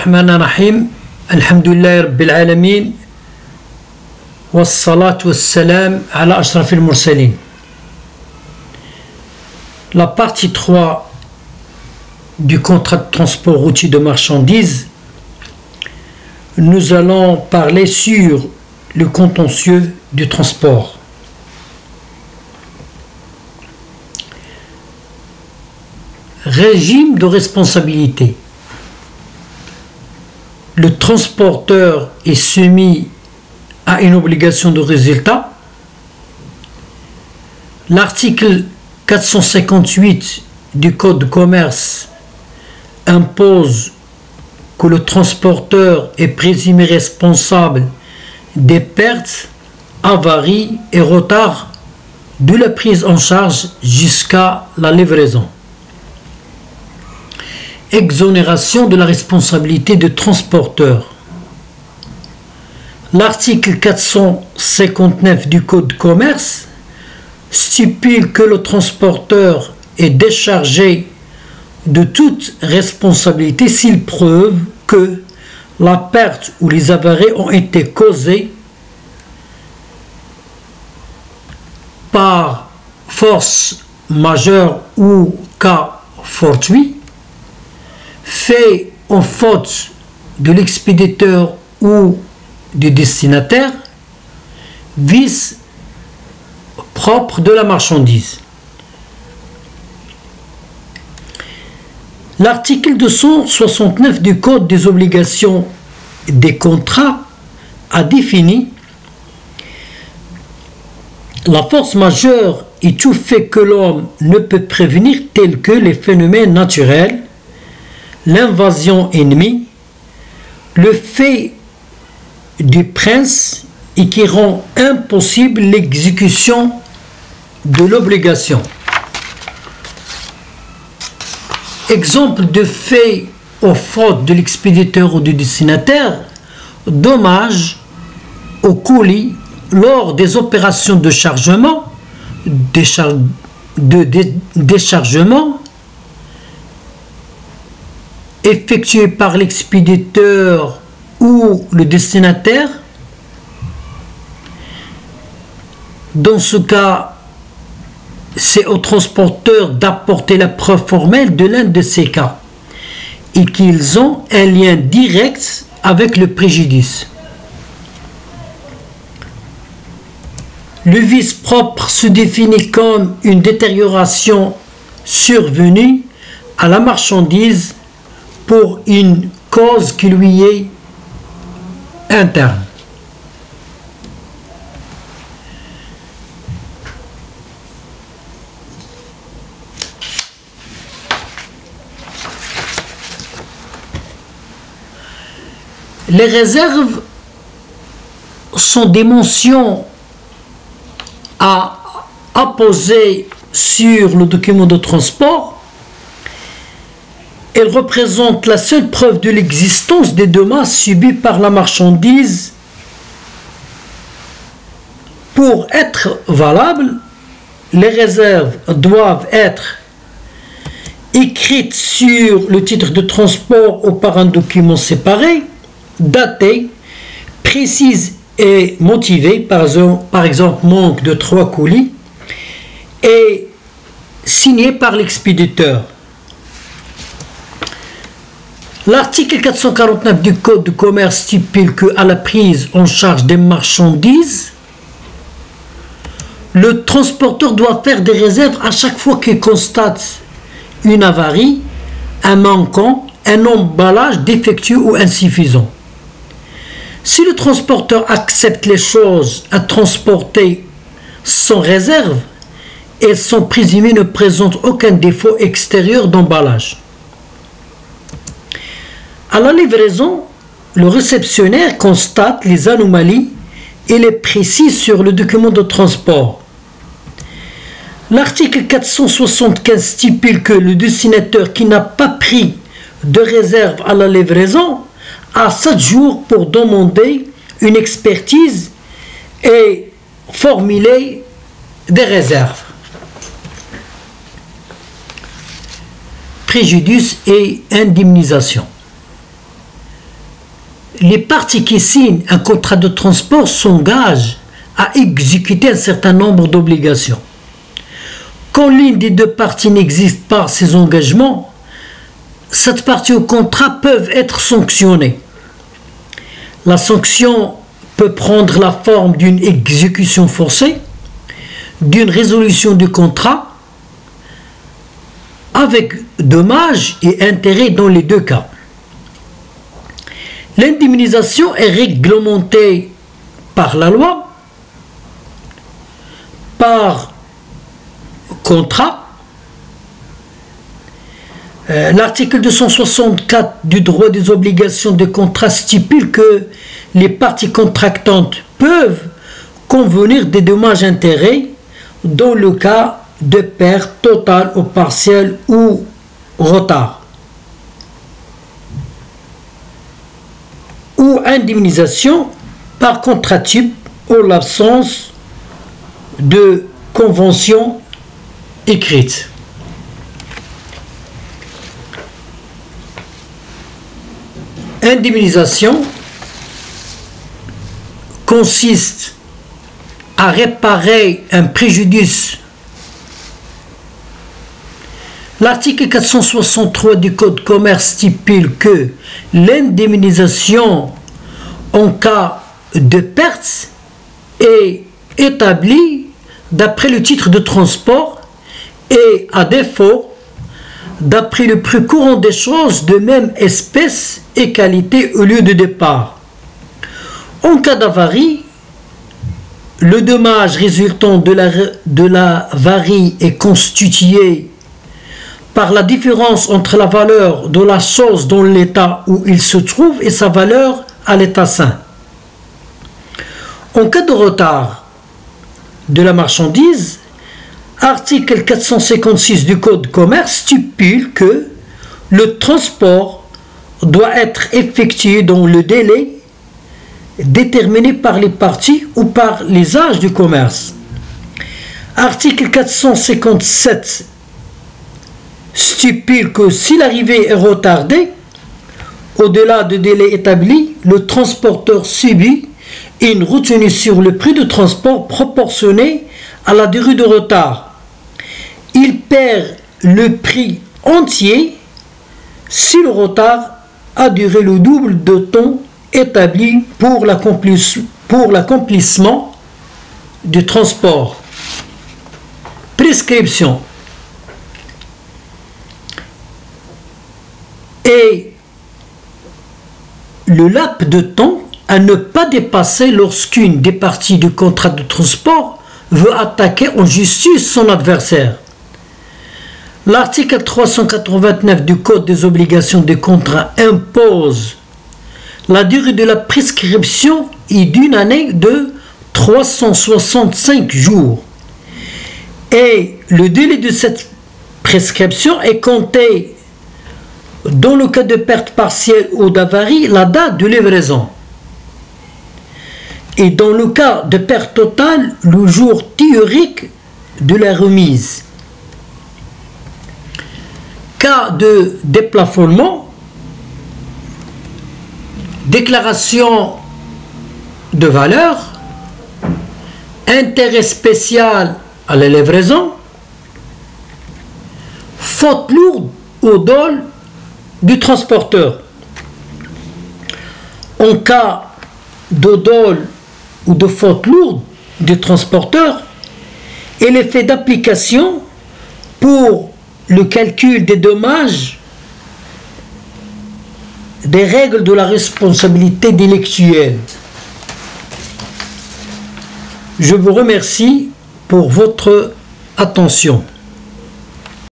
الرحمن الرحيم الحمد لله رب العالمين والصلاة والسلام على أشرف المرسلين. La partie 3 du contrat de transport routier de marchandises, nous allons parler sur le contentieux du transport. Régime de responsabilité. Le transporteur est soumis à une obligation de résultat. L'article 458 du Code de commerce impose que le transporteur est présumé responsable des pertes, avaries et retards de la prise en charge jusqu'à la livraison. Exonération de la responsabilité du transporteur. L'article 459 du Code de commerce stipule que le transporteur est déchargé de toute responsabilité s'il prouve que la perte ou les avaries ont été causées par force majeure ou cas fortuit, fait en faute de l'expéditeur ou du destinataire, vice propre de la marchandise. L'article 269 du Code des obligations des contrats a défini la force majeure et tout fait que l'homme ne peut prévenir, tels que les phénomènes naturels, l'invasion ennemie, le fait du prince et qui rend impossible l'exécution de l'obligation. Exemple de fait aux fautes de l'expéditeur ou du destinataire, dommage au colis lors des opérations de chargement, déchargement effectuées par l'expéditeur ou le destinataire. Dans ce cas, c'est au transporteur d'apporter la preuve formelle de l'un de ces cas et qu'ils ont un lien direct avec le préjudice. Le vice propre se définit comme une détérioration survenue à la marchandise pour une cause qui lui est interne. Les réserves sont des mentions à apposer sur le document de transport. Elles représentent la seule preuve de l'existence des dommages subis par la marchandise. Pour être valables, les réserves doivent être écrites sur le titre de transport ou par un document séparé, daté, précise et motivée, par exemple manque de 3 colis, et signée par l'expéditeur. L'article 449 du Code de commerce stipule qu'à la prise en charge des marchandises, le transporteur doit faire des réserves à chaque fois qu'il constate une avarie, un manquant, un emballage défectueux ou insuffisant. Si le transporteur accepte les choses à transporter sans réserve, elles sont présumées ne présentent aucun défaut extérieur d'emballage. À la livraison, le réceptionnaire constate les anomalies et les précise sur le document de transport. L'article 475 stipule que le destinataire qui n'a pas pris de réserve à la livraison a 7 jours pour demander une expertise et formuler des réserves. Préjudice et indemnisation. les parties qui signent un contrat de transport s'engagent à exécuter un certain nombre d'obligations. Quand l'une des deux parties n'existe pas ces engagements, cette partie au contrat peut être sanctionnée. La sanction peut prendre la forme d'une exécution forcée, d'une résolution du contrat, avec dommages et intérêts dans les deux cas. L'indemnisation est réglementée par la loi, par contrat. L'article 264 du droit des obligations de contrat stipule que les parties contractantes peuvent convenir des dommages-intérêts dans le cas de perte totale ou partielle ou retard, ou indemnisation par contrat type ou l'absence de convention écrite. Indemnisation consiste à réparer un préjudice. L'article 463 du Code de commerce stipule que l'indemnisation en cas de perte est établie d'après le titre de transport et, à défaut, d'après le prix courant des choses de même espèce et qualité au lieu de départ. En cas d'avarie, le dommage résultant de l'avarie est constitué par la différence entre la valeur de la chose dans l'état où il se trouve et sa valeur à l'état sain. En cas de retard de la marchandise, article 456 du Code de commerce stipule que le transport doit être effectué dans le délai déterminé par les parties ou par les âges du commerce. Article 457 stipule que si l'arrivée est retardée au-delà du délai établi, le transporteur subit une retenue sur le prix de transport proportionnée à la durée de retard. Il perd le prix entier si le retard a duré le double de temps établi pour l'accomplissement du transport. Prescription. Et le laps de temps à ne pas dépasser lorsqu'une des parties du contrat de transport veut attaquer en justice son adversaire. L'article 389 du Code des obligations des contrats impose la durée de la prescription est d'une année de 365 jours. Et le délai de cette prescription est compté dans le cas de perte partielle ou d'avarie, la date de livraison. Et dans le cas de perte totale, le jour théorique de la remise. Cas de déplafonnement, déclaration de valeur, intérêt spécial à la livraison, faute lourde au dol du transporteur. En cas de dol ou de faute lourde du transporteur, et l'effet d'application pour le calcul des dommages des règles de la responsabilité délictuelle. Je vous remercie pour votre attention.